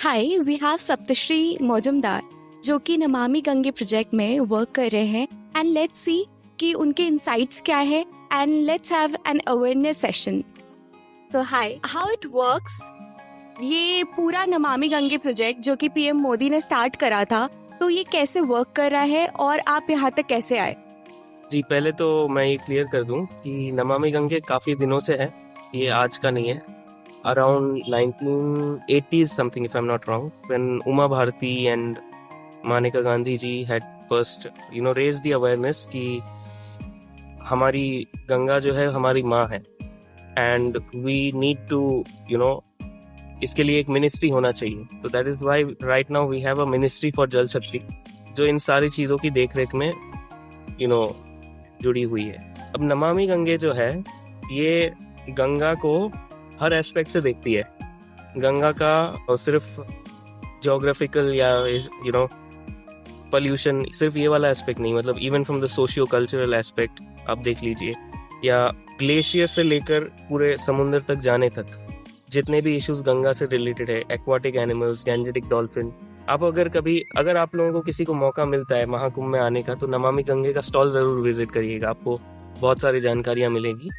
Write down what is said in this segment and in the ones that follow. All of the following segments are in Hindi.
हाय, वी हैव सप्तश्री मौजूमदार जो कि नमामि गंगे प्रोजेक्ट में वर्क कर रहे हैं एंड लेट्स सी कि उनके इनसाइट्स क्या है and let's have an awareness session. So hi, how it works, ये पूरा नमामि गंगे प्रोजेक्ट जो कि पीएम मोदी ने स्टार्ट करा था, तो ये कैसे वर्क कर रहा है और आप यहाँ तक कैसे आए? जी, पहले तो मैं ये क्लियर कर दूं कि नमामि गंगे काफ़ी दिनों से है, ये आज का नहीं है। Around 1980s something if I am not wrong, when Uma Bharti and Maneka Gandhi ji had first raise the awareness कि हमारी गंगा जो है हमारी माँ है एंड वी नीड टू इसके लिए एक मिनिस्ट्री होना चाहिए। तो that is why right now we have a ministry for Jal Shakti जो इन सारी चीज़ों की देखरेख में जुड़ी हुई है। अब नमामि गंगे जो है ये गंगा को हर एस्पेक्ट से देखती है। गंगा का और सिर्फ जोग्राफिकल या पोल्यूशन सिर्फ ये वाला एस्पेक्ट नहीं, मतलब even from the socio cultural aspect आप देख लीजिए, या ग्लेशियर से लेकर पूरे समुद्र तक जाने तक जितने भी इश्यूज गंगा से रिलेटेड है, एक्वाटिक एनिमल्स, गैंजेटिक डॉल्फिन। आप अगर आप लोगों को किसी को मौका मिलता है महाकुंभ में आने का, तो नमामि गंगे का स्टॉल जरूर विजिट करिएगा, आपको बहुत सारी जानकारियां मिलेगी।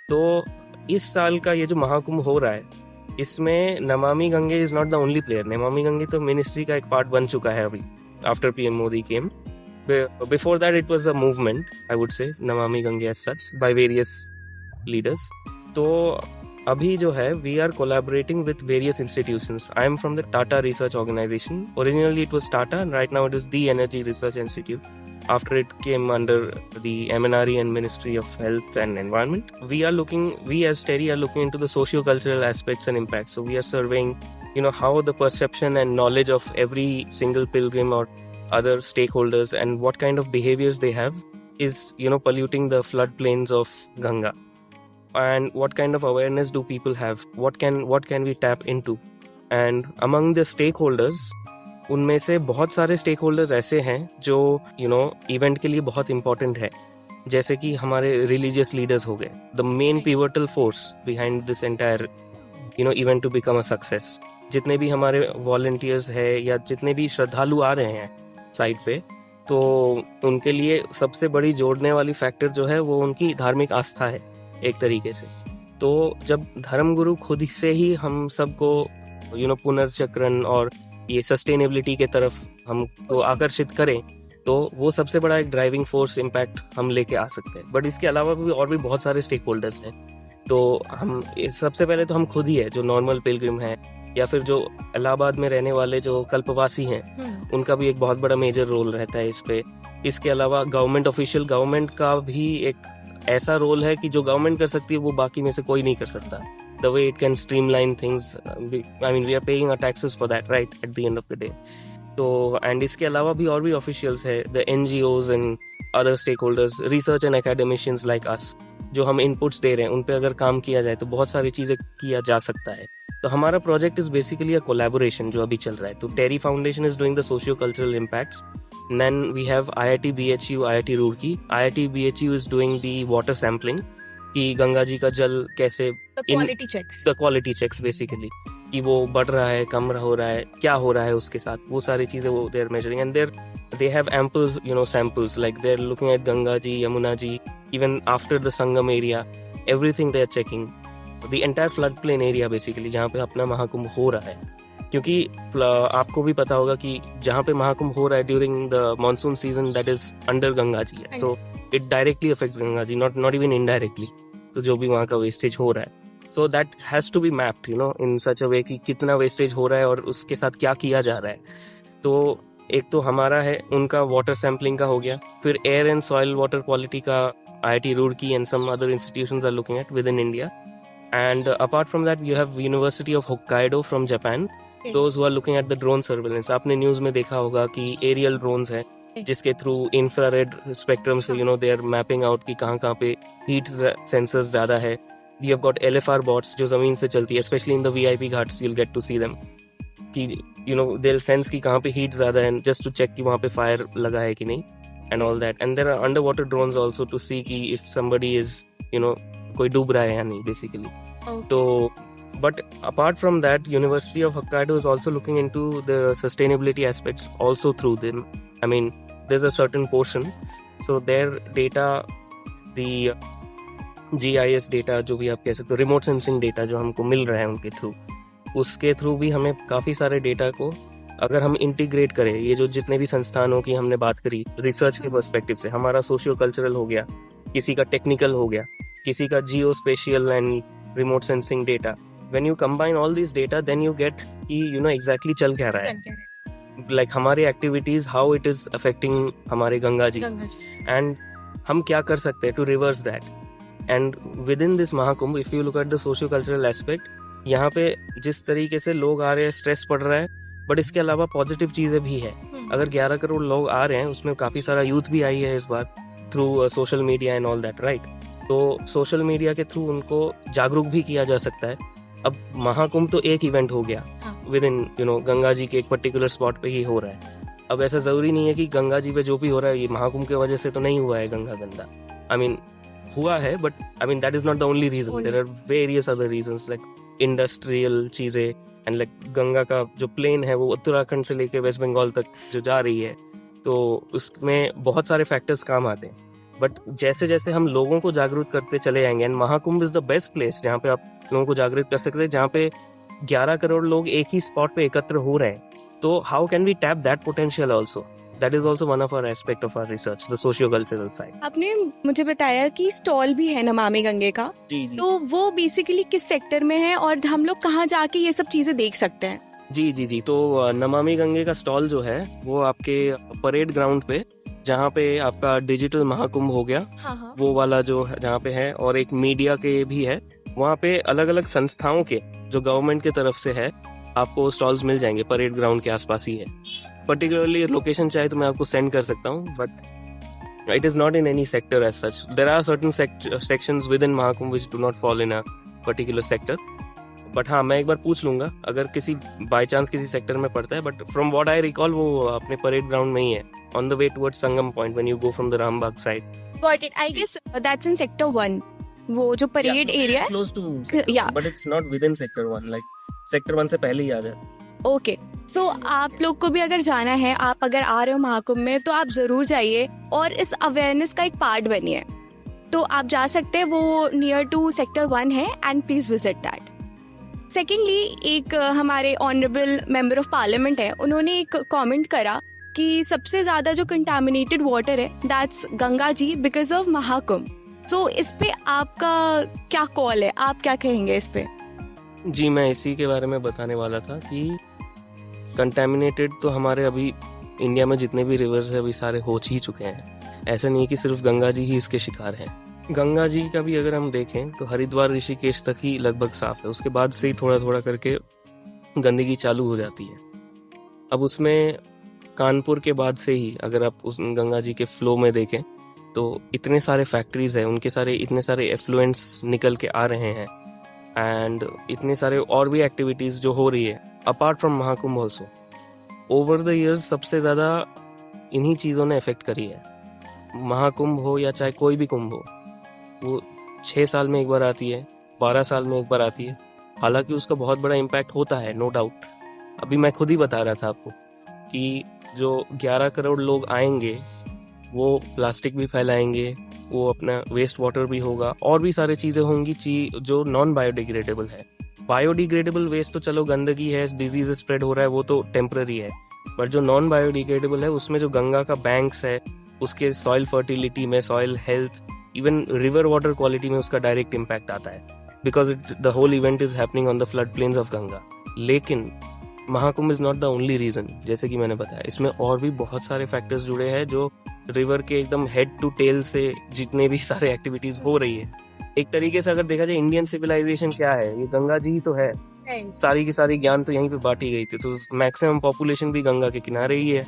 तो इस साल का ये जो महाकुंभ हो रहा है, इसमें Namami Gange is not the only player. Namami Gange तो मिनिस्ट्री का एक पार्ट बन चुका है अभी, after PM Modi came. Before that it was a movement, I would say, Namami Gange as such, by various leaders. तो अभी जो है we are collaborating with various institutions. I am from the Tata research organisation. Originally it was Tata and right now it is the energy research institute. After it came under the MNRE and Ministry of Health and Environment. We as TERI are looking into the socio-cultural aspects and impacts. So we are surveying, how the perception and knowledge of every single pilgrim or other stakeholders and what kind of behaviors they have is, polluting the floodplains of Ganga. And what kind of awareness do people have? What can we tap into? And among the stakeholders, उनमें से बहुत सारे स्टेक होल्डर्स ऐसे हैं जो इवेंट के लिए बहुत इंपॉर्टेंट है, जैसे कि हमारे रिलीजियस लीडर्स हो गए, the main pivotal force behind this entire event to become a success. जितने भी हमारे वॉलंटियर्स है या जितने भी श्रद्धालु आ रहे हैं साइट पे, तो उनके लिए सबसे बड़ी जोड़ने वाली फैक्टर जो है वो उनकी धार्मिक आस्था है एक तरीके से। तो जब धर्मगुरु खुद से ही हम सबको पुनर्चक्रण और ये सस्टेनेबिलिटी के तरफ हमको आकर्षित करें, तो वो सबसे बड़ा एक ड्राइविंग फोर्स इम्पैक्ट हम लेके आ सकते हैं। बट इसके अलावा भी और भी बहुत सारे स्टेक होल्डर्स हैं। तो हम सबसे पहले तो हम खुद ही है जो नॉर्मल पिलग्रिम है, या फिर जो इलाहाबाद में रहने वाले जो कल्पवासी हैं, उनका भी एक बहुत बड़ा मेजर रोल रहता है इस पे। इसके अलावा गवर्नमेंट का भी एक ऐसा रोल है कि जो गवर्नमेंट कर सकती है वो बाकी में से कोई नहीं कर सकता। The way it can streamline things, we are paying our taxes for that, right, at the end of the day. तो and इसके अलावा भी और भी officials है, the NGOs and other stakeholders, research and academicians like us, जो हम inputs दे रहे हैं, उन पे अगर काम किया जाए तो बहुत सारी चीजें किया जा सकता है। तो हमारा project is basically a collaboration जो अभी चल रहा है। तो TERI foundation is doing the socio cultural impacts, then we have IIT BHU, IIT Roorkee. IIT BHU is doing the water sampling कि गंगा जी का जल कैसे, द क्वालिटी चेक्स बेसिकली, कि वो बढ़ रहा है, कम हो रहा है, क्या हो रहा है उसके साथ, वो सारी चीजें वो they are measuring and they have ample samples, like they're looking at Ganga ji, Yamuna ji, even after the Sangam area, everything they're checking, the entire floodplain area basically जहाँ पे अपना महाकुंभ हो रहा है। क्योंकि आपको भी पता होगा कि जहाँ पे महाकुंभ हो रहा है during the monsoon season, that is under Ganga ji, so it directly affects Ganga ji, not even indirectly. तो जो भी वहाँ का वेस्टेज हो रहा है, so that has to be mapped in such a way कि कितना वेस्टेज हो रहा है और उसके साथ क्या किया जा रहा है। तो एक तो हमारा है, उनका वाटर सैम्पलिंग का हो गया, फिर air and soil water quality का IIT Roorkee and some other institutions are looking at within India. And apart from that you have university of Hokkaido from Japan, those who are looking at the drone surveillance. आपने न्यूज में देखा होगा कि एरियल ड्रोन्स है जिसके थ्रू इंफ्रारेड स्पेक्ट्रम से दे आर मैपिंग आउट कि कहाँ पे हीट सेंसर्स ज्यादा है। We have got LFR bots जो जमीन से चलती है, specially in the VIP ghats, you will get to see them, कि दे विल सेंस कि कहाँ पे हीट ज्यादा है, जस्ट टू चेक कि वहाँ पे फायर लगा है कि नहीं, and all that. And there are underwater drones also to see कि इफ समबडी इज कोई डूब रहा है या नहीं बेसिकली। तो But apart from that, University of Hokkaido is also looking into the sustainability aspects also through them. I mean, there's a certain portion. So their data, the GIS data, जो भी आप कह सकते हो, रिमोट सेंसिंग डेटा जो हमको मिल रहा है उनके थ्रू, उसके थ्रू भी हमें काफ़ी सारे डेटा को अगर हम इंटीग्रेट करें, ये जो जितने भी संस्थानों की हमने बात करी रिसर्च के पर्सपेक्टिव से, हमारा सोशियो कल्चरल हो गया, किसी का टेक्निकल हो गया, किसी का geo spatial and remote sensing data, when you combine all this data then you get कि यू नो एग्जैक्टली चल क्या रहा है, लाइक हमारी activities how it is affecting हमारे गंगा जी, एंड हम क्या कर सकते हैं to reverse that. And within this Mahakumbh, if you look at the socio cultural aspect, यहाँ पे जिस तरीके से लोग आ रहे हैं, स्ट्रेस पड़ रहा है, बट इसके अलावा पॉजिटिव चीजें भी है. अगर 11 करोड़ लोग आ रहे हैं, उसमें काफी सारा यूथ भी आई है इस बार through social media and all that, right. तो सोशल मीडिया के थ्रू उनको जागरूक भी किया जा सकता है. अब महाकुंभ तो एक इवेंट हो गया within you know Ganga ji के एक पर्टिकुलर स्पॉट पे ही हो रहा है. अब ऐसा जरूरी नहीं है कि गंगा जी पे जो भी हो रहा है ये महाकुंभ की वजह से तो नहीं हुआ है गंगा गंदा. आई मीन हुआ है, but I mean that is not the only reason. There are various other reasons like industrial चीजें एंड लाइक गंगा का जो प्लेन है वो उत्तराखंड से लेके वेस्ट बंगाल तक जो जा रही है, तो उसमें बहुत सारे फैक्टर्स काम आते हैं. बट जैसे जैसे हम लोगों को जागरूक करते चले जाएंगे, and Mahakumbh is the best place जहाँ पे आप लोगों को जागरूक कर सकते हैं, जहाँ पे 11 करोड़ लोग एक ही स्पॉट पे एकत्र हो रहे हैं. तो how can we tap that potential also? That is also one of our aspect of our research, the socio cultural side. आपने मुझे बताया कि स्टॉल भी है नमामि गंगे का, जी. तो वो बेसिकली किस सेक्टर में है और हम लोग कहाँ जाके ये सब चीजें देख सकते हैं? जी. तो नमामि गंगे का स्टॉल जो है वो आपके परेड ग्राउंड पे, जहाँ पे आपका डिजिटल महाकुंभ हो गया, हाँ. वो वाला जो है जहाँ पे है, और एक मीडिया के भी है, वहाँ पे अलग अलग संस्थाओं के जो गवर्नमेंट की तरफ से है आपको स्टॉल्स मिल जाएंगे. परेड ग्राउंड के आसपास ही है. पर्टिकुलरली लोकेशन चाहे तो मैं आपको सेंड कर सकता हूँ, but it is not in any sector as such. There are certain sections within Mahakumbh which do not fall in a particular sector. But हाँ, मैं एक बार पूछ लूंगा अगर किसी बाय चांस किसी सेक्टर में पड़ता है. But from what I recall वो अपने परेड ग्राउंड में ही है, on the way towards Sangam point when you go from the Rambagh side. Got it. I guess that's in sector 1, वो जो परेड एरिया है. Close to, Yeah. But it's not within sector 1, like sector 1 से पहले ही आ जाए. ओके, सो आप लोग को भी अगर जाना है, आप अगर आ रहे हो महाकुंभ में, तो आप जरूर जाइए और इस अवेयरनेस का एक पार्ट बनिए. तो आप जा सकते हैं, वो नियर टू सेक्टर 1 है, and please visit that. Secondly, एक हमारे ऑनरेबल मेंबर ऑफ पार्लियामेंट है, उन्होंने एक कमेंट करा कि सबसे ज्यादा जो कंटामिनेटेड वाटर है that's Ganga ji because of Mahakumbh. तो इस पे आपका क्या कॉल है, आप क्या कहेंगे इस पे? जी, मैं इसी के बारे में बताने वाला था कि कंटेमिनेटेड तो हमारे अभी इंडिया में जितने भी रिवर्स है अभी सारे हो ही चुके हैं. ऐसा नहीं है कि सिर्फ गंगा जी ही इसके शिकार हैं. गंगा जी का भी अगर हम देखें तो हरिद्वार ऋषिकेश तक ही लगभग साफ है, उसके बाद से ही थोड़ा थोड़ा करके गंदगी चालू हो जाती है. अब उसमें कानपुर के बाद से ही अगर आप उस गंगा जी के फ्लो में देखें तो इतने सारे फैक्ट्रीज हैं, उनके सारे इतने सारे एफ्लुएंट्स निकल के आ रहे हैं, एंड इतने सारे और भी एक्टिविटीज जो हो रही है apart from Mahakumbh also. Over the years सबसे ज्यादा इन्हीं चीजों ने इफेक्ट करी है. महाकुंभ हो या चाहे कोई भी कुंभ हो, वो 6 साल में एक बार आती है, 12 साल में एक बार आती है. हालांकि उसका बहुत बड़ा इम्पैक्ट होता है, नो डाउट. अभी मैं खुद ही बता रहा था आपको कि जो 11 करोड़ लोग आएंगे वो प्लास्टिक भी फैलाएंगे, वो अपना वेस्ट वाटर भी होगा, और भी सारी चीजें होंगी जो नॉन बायोडिग्रेडेबल है. बायोडिग्रेडेबल वेस्ट तो चलो गंदगी है, डिजीज स्प्रेड हो रहा है, वो तो टेम्पररी है. बट जो नॉन बायोडिग्रेडेबल है उसमें जो गंगा का बैंक्स है, उसके सॉइल फर्टिलिटी में, soil health, even river water quality में उसका डायरेक्ट इम्पैक्ट आता है, because the whole event is happening on the flood plains of Ganga. लेकिन Mahakumbh is not the only reason. जैसे कि मैंने बताया, इसमें और भी बहुत सारे फैक्टर्स जुड़े हैं जो रिवर के एकदम हेड टू टेल से जितने भी सारे एक्टिविटीज हो रही है. एक तरीके से अगर देखा जाए, इंडियन सिविलाइजेशन क्या है, ये गंगा जी ही तो है. सारी की सारी ज्ञान तो यहीं पे बांटी गई थी, तो मैक्सिमम पॉपुलेशन भी गंगा के किनारे ही है,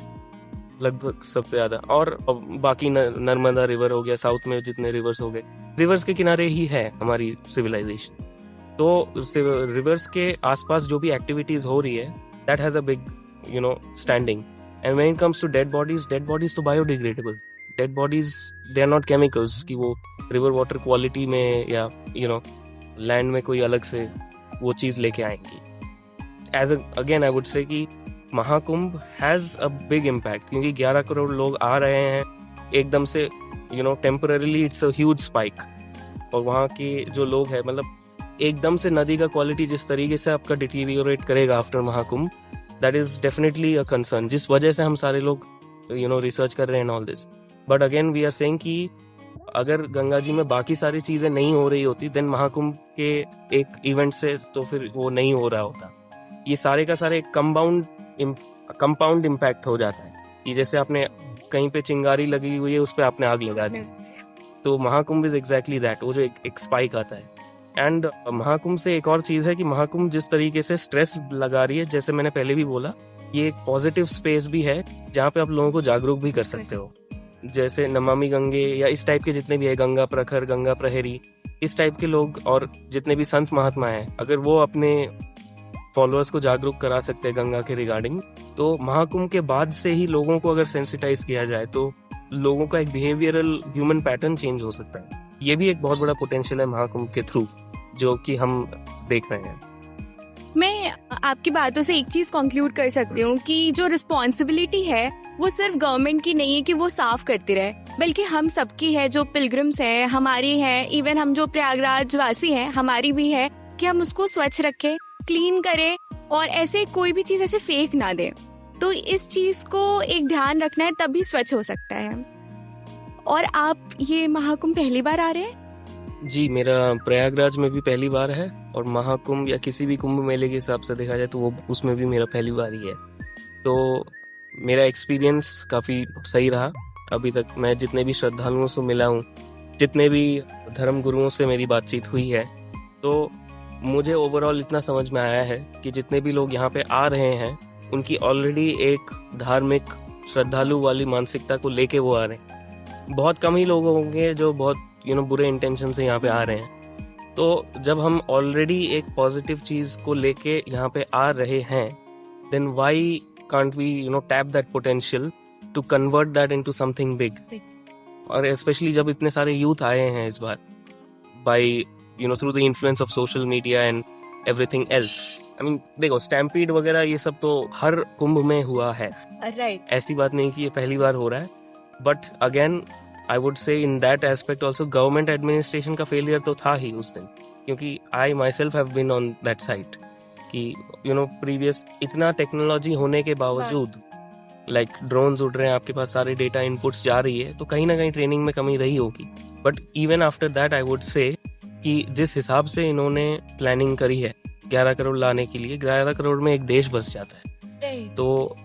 लगभग सबसे ज्यादा. और बाकी नर्मदा रिवर हो गया, साउथ में जितने रिवर्स हो गए, रिवर्स के किनारे ही है हमारी सिविलाइजेशन. तो रिवर्स के आसपास जो भी एक्टिविटीज हो रही है, that has a big standing. And when it comes to dead bodies तो biodegradable. Dead bodies they are not chemicals कि वो रिवर वाटर क्वालिटी में या लैंड में कोई अलग से वो चीज़ लेके आएंगी। एज अगेन आई वुड से कि Mahakumbh has a big impact, क्योंकि 11 करोड़ लोग आ रहे हैं एकदम से, temporarily it's a huge spike. और वहाँ के जो लोग हैं, मतलब एकदम से नदी का क्वालिटी जिस तरीके से आपका डिटीरियोरेट करेगा after Mahakumbh, that is definitely a concern, जिस वजह से हम सारे लोग रिसर्च कर रहे हैं all this. But again we are saying कि अगर गंगा जी में बाकी सारी चीजें नहीं हो रही होती, देन महाकुंभ के एक इवेंट से तो फिर वो नहीं हो रहा होता। ये सारे का सारे कंपाउंड इम्पैक्ट हो जाता है कि जैसे आपने कहीं पे चिंगारी लगी हुई है, उस पर आपने आग लगा दी। तो महाकुंभ इज एग्जैक्टली दैट, वो जो एक स्पाइक आता है। एंड महाकुंभ से एक और चीज है कि महाकुंभ जिस तरीके से स्ट्रेस लगा रही है, जैसे मैंने पहले भी बोला, ये एक पॉजिटिव स्पेस भी है जहाँ पे आप लोगों को जागरूक भी कर सकते हो। जैसे नमामि गंगे या इस टाइप के जितने भी है, गंगा प्रखर, गंगा प्रहरी, इस टाइप के लोग और जितने भी संत महात्मा हैं, अगर वो अपने फॉलोअर्स को जागरूक करा सकते हैं गंगा के रिगार्डिंग, तो महाकुंभ के बाद से ही लोगों को अगर सेंसिटाइज किया जाए तो लोगों का एक बिहेवियरल ह्यूमन पैटर्न चेंज हो सकता है। ये भी एक बहुत बड़ा पोटेंशियल है महाकुंभ के थ्रू, जो कि हम देख रहे हैं। मैं आपकी बातों से एक चीज कंक्लूड कर सकती हूँ कि जो रिस्पॉन्सिबिलिटी है वो सिर्फ गवर्नमेंट की नहीं है कि वो साफ करती रहे, बल्कि हम सबकी है, जो पिलग्रिम्स हैं हमारी है, इवन हम जो प्रयागराज वासी हैं हमारी भी है, कि हम उसको स्वच्छ रखें, क्लीन करें और ऐसे कोई भी चीज ऐसे फेक ना दे। तो इस चीज को एक ध्यान रखना है, तभी स्वच्छ हो सकता है। और आप ये महाकुंभ पहली बार आ रहे हैं? जी, मेरा प्रयागराज में भी पहली बार है, और महाकुंभ या किसी भी कुंभ मेले के हिसाब से देखा जाए तो वो उसमें भी मेरा पहली बार ही है। तो मेरा एक्सपीरियंस काफ़ी सही रहा। अभी तक मैं जितने भी श्रद्धालुओं से मिला हूँ, जितने भी धर्म गुरुओं से मेरी बातचीत हुई है, तो मुझे ओवरऑल इतना समझ में आया है कि जितने भी लोग यहाँ पे आ रहे हैं, उनकी ऑलरेडी एक धार्मिक श्रद्धालु वाली मानसिकता को लेके वो आ रहे हैं। बहुत कम ही लोग होंगे जो बहुत बुरे इंटेंशन से यहाँ पे आ रहे हैं। तो जब हम ऑलरेडी एक पॉजिटिव चीज को लेके यहाँ पे आ रहे हैं, then why can't we tap that potential to convert that into something big. और स्पेशली जब इतने सारे यूथ आए हैं इस बार, by through the influence of social media and everything else. I mean देखो, स्टैम्पीड वगैरह ये सब तो हर कुंभ में हुआ है, राइट। ऐसी बात नहीं कि ये पहली बार हो रहा है। But again I would say in that aspect also government administration का फेलियर तो था ही उस दिन, क्योंकि I myself have been on that site कि प्रीवियस इतना टेक्नोलॉजी होने के बावजूद, लाइक ड्रोन्स उड़ रहे हैं, आपके पास सारे डेटा इनपुट्स जा रही है, तो कहीं ना कहीं ट्रेनिंग में कमी रही होगी। But even after that I would से कि जिस हिसाब से इन्होंने प्लानिंग करी है 11 करोड़ लाने के लिए, 11 करोड़ में एक देश बस जाता है। तो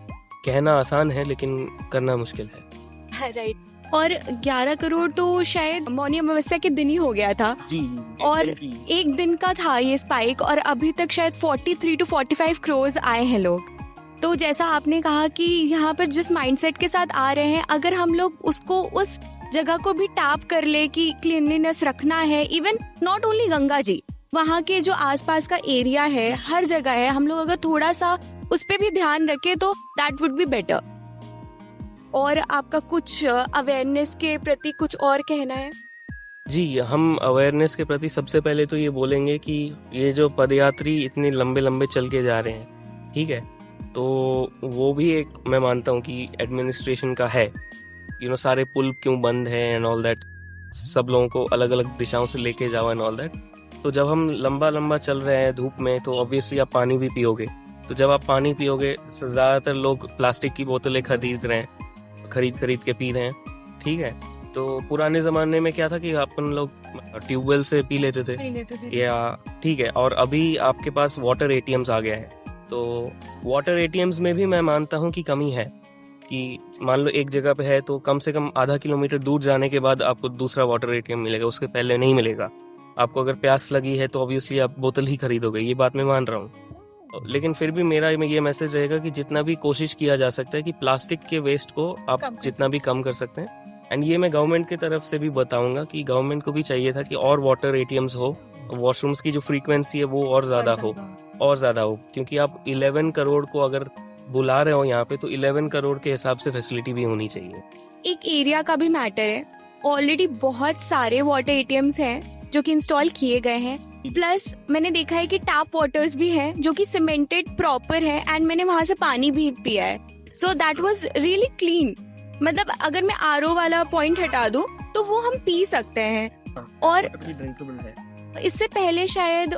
कहना आसान है लेकिन करना मुश्किल है। राइट। और 11 करोड़ तो शायद मौनी अमावस्या के दिन ही हो गया था। जी, और एक दिन का था ये स्पाइक, और अभी तक शायद 43 to 45 करोड़ आए हैं लोग। तो जैसा आपने कहा कि यहाँ पर जिस माइंडसेट के साथ आ रहे हैं, अगर हम लोग उसको उस जगह को भी टैप कर ले कि क्लीनलीनेस रखना है, even not only Ganga ji, वहाँ के जो आसपास का एरिया है, हर जगह है, हम लोग अगर थोड़ा सा उस पे भी ध्यान रखें तो दैट वुड बी बेटर। और आपका कुछ अवेयरनेस के प्रति कुछ और कहना है? जी, हम अवेयरनेस के प्रति सबसे पहले तो ये बोलेंगे कि ये जो पदयात्री इतने लंबे लंबे चल के जा रहे हैं, ठीक है, तो वो भी एक मैं मानता हूँ कि एडमिनिस्ट्रेशन का है। सारे पुल क्यों बंद है एंड ऑल दैट, सब लोगों को अलग अलग दिशाओं से लेके जाओ एंड ऑल दैट। तो जब हम लंबा लंबा चल रहे हैं धूप में, तो ऑब्वियसली आप पानी भी पियोगे। तो जब आप पानी पियोगे, ज्यादातर लोग प्लास्टिक की बोतलें खरीद के पी रहे हैं, ठीक है। तो पुराने जमाने में क्या था कि अपन लोग ट्यूबवेल से पी लेते थे या, ठीक है। और अभी आपके पास वाटर एटीएम्स आ गया है, तो वाटर एटीएम्स में भी मैं मानता हूँ कि कमी है कि मान लो एक जगह पे है तो कम से कम आधा किलोमीटर दूर जाने के बाद आपको दूसरा वाटर एटीएम मिलेगा, उसके पहले नहीं मिलेगा। आपको अगर प्यास लगी है तो ऑब्वियसली आप बोतल ही खरीदोगे, ये बात मैं मान रहा हूँ। लेकिन फिर भी मेरा ये मैसेज रहेगा कि जितना भी कोशिश किया जा सकता है कि प्लास्टिक के वेस्ट को आप जितना भी कम कर सकते हैं। एंड ये मैं गवर्नमेंट की तरफ से भी बताऊंगा कि गवर्नमेंट को भी चाहिए था कि और वाटर एटीएम्स हो, वॉशरूम्स की जो फ्रीक्वेंसी है वो और ज्यादा हो, क्योंकि आप 11 करोड़ को अगर बुला रहे हो यहाँ पे, तो 11 करोड़ के हिसाब से फैसिलिटी भी होनी चाहिए। एक एरिया का भी मैटर है। ऑलरेडी बहुत सारे वाटर एटीएम्स हैं जो कि इंस्टॉल किए गए हैं, प्लस मैंने देखा है कि टैप वाटर्स भी हैं जो कि सीमेंटेड प्रॉपर है एंड मैंने वहां से पानी भी पिया है, so that was really clean. मतलब अगर मैं आरओ वाला पॉइंट हटा दूं तो वो हम पी सकते हैं। और इससे पहले शायद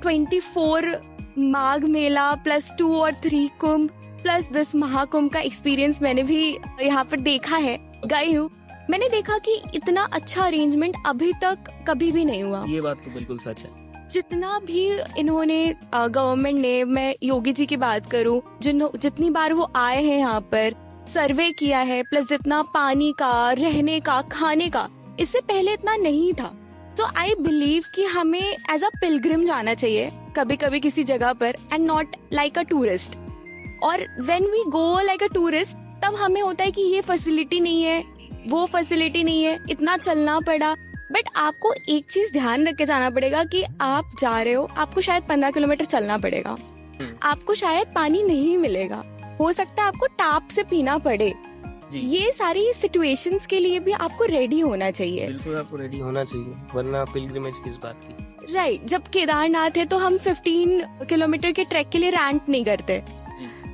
24 माघ मेला प्लस 2 और 3 कुंभ प्लस 10 महाकुंभ का एक्सपीरियंस मैंने भी यहाँ पर देखा है, गई हूँ। मैंने देखा कि इतना अच्छा अरेंजमेंट अभी तक कभी भी नहीं हुआ। ये बात तो बिल्कुल सच है। जितना भी इन्होंने गवर्नमेंट ने, मैं योगी जी की बात करूं, जितनी बार वो आए हैं यहाँ पर, सर्वे किया है, प्लस जितना पानी का, रहने का, खाने का, इससे पहले इतना नहीं था। सो आई बिलीव कि हमें एज अ पिलग्रिम जाना चाहिए कभी कभी किसी जगह पर and not like a tourist. और when we go like a tourist तब हमें होता है कि ये फैसिलिटी नहीं है, वो फैसिलिटी नहीं है, इतना चलना पड़ा। बट आपको एक चीज ध्यान रख के जाना पड़ेगा कि आप जा रहे हो, आपको शायद 15 किलोमीटर चलना पड़ेगा, आपको शायद पानी नहीं मिलेगा, हो सकता है आपको टैप से पीना पड़े। ये सारी सिचुएशंस के लिए भी आपको रेडी होना चाहिए। बिल्कुल आपको रेडी होना चाहिए, वरना पिलग्रिमेज किस बात की। राइट, जब केदारनाथ है तो हम 15 किलोमीटर के ट्रैक के लिए रैंट नहीं करते।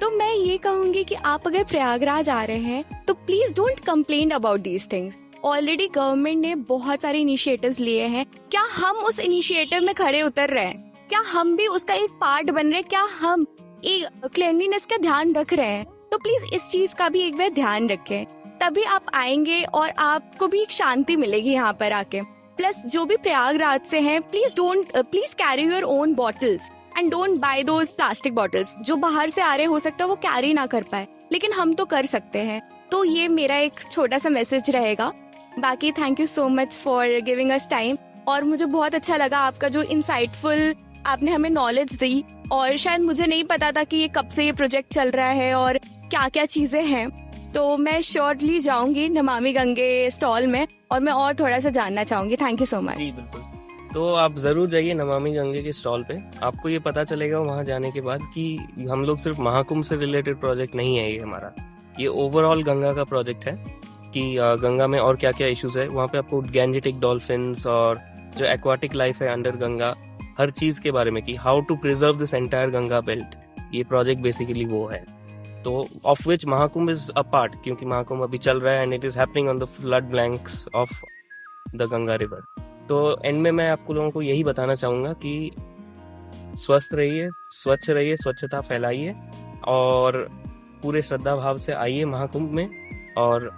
तो मैं ये कहूंगी कि आप अगर प्रयागराज आ रहे हैं तो please don't complain about these things. Already government ने बहुत सारे इनिशिएटिव्स लिए हैं, क्या हम उस इनिशिएटिव में खड़े उतर रहे हैं? क्या हम भी उसका एक पार्ट बन रहे हैं? क्या हम एक क्लीनलीनेस का ध्यान रख रहे हैं? तो प्लीज इस चीज का भी एक बार ध्यान रखें, तभी आप आएंगे और आपको भी एक शांति मिलेगी यहाँ पर आके। प्लस जो भी प्रयागराज से हैं, please carry your own bottles and don't buy those plastic bottles. जो बाहर से आ रहे हो सकता है वो कैरी ना कर पाए, लेकिन हम तो कर सकते हैं। तो ये मेरा एक छोटा सा मैसेज रहेगा। बाकी thank you so much for giving us time, और मुझे बहुत अच्छा लगा आपका जो इंसाइटफुल आपने हमें नॉलेज दी, और शायद मुझे नहीं पता था कि ये कब से ये प्रोजेक्ट चल रहा है और क्या क्या चीजें हैं। तो मैं श्योरली जाऊंगी नमामि गंगे स्टॉल में, और मैं और थोड़ा सा जानना चाहूंगी। Thank you so much. जी बिल्कुल, तो आप जरूर जाइए नमामि गंगे के स्टॉल पे। आपको ये पता चलेगा वहाँ जाने के बाद कि हम लोग सिर्फ महाकुंभ से रिलेटेड प्रोजेक्ट नहीं है ये हमारा, ये ओवरऑल गंगा का प्रोजेक्ट है कि गंगा में और क्या क्या इश्यूज है। वहाँ पे आपको गैंजेटिक डॉल्फिन्स और जो एक्वाटिक लाइफ है अंडर गंगा, हर चीज के बारे में कि how to preserve this entire Ganga belt, ये प्रोजेक्ट बेसिकली वो है। तो of which Mahakumbh is a part, क्योंकि महाकुंभ अभी चल रहा है and it is happening on the flood blanks of the Ganga river. तो एंड में मैं आपको लोगों को यही बताना चाहूंगा कि स्वस्थ रहिए, स्वच्छ रहिए, स्वच्छता फैलाइए और पूरे श्रद्धा भाव से आइए महाकुंभ में और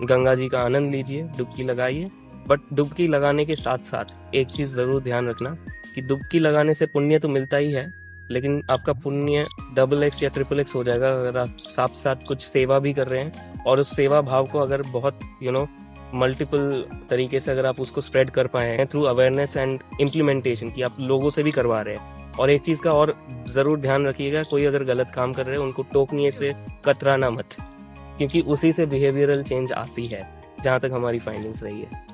गंगा जी का आनंद लीजिए, डुबकी लगाइए। बट डुबकी लगाने के साथ साथ एक चीज जरूर ध्यान रखना कि डुबकी लगाने से पुण्य तो मिलता ही है, लेकिन आपका पुण्य XX या XXX हो जाएगा अगर आप साथ साथ कुछ सेवा भी कर रहे हैं, और उस सेवा भाव को अगर बहुत मल्टीपल तरीके से अगर आप उसको स्प्रेड कर पाए हैं थ्रू अवेयरनेस एंड इम्प्लीमेंटेशन, कि आप लोगों से भी करवा रहे हैं। और एक चीज का और जरूर ध्यान रखिएगा, कोई अगर गलत काम कर रहे हैं उनको टोकने से कतराना मत, क्योंकि उसी से बिहेवियरल चेंज आती है, जहां तक हमारी फाइंडिंग्स रही है।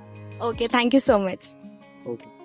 Okay, thank you so much. Okay.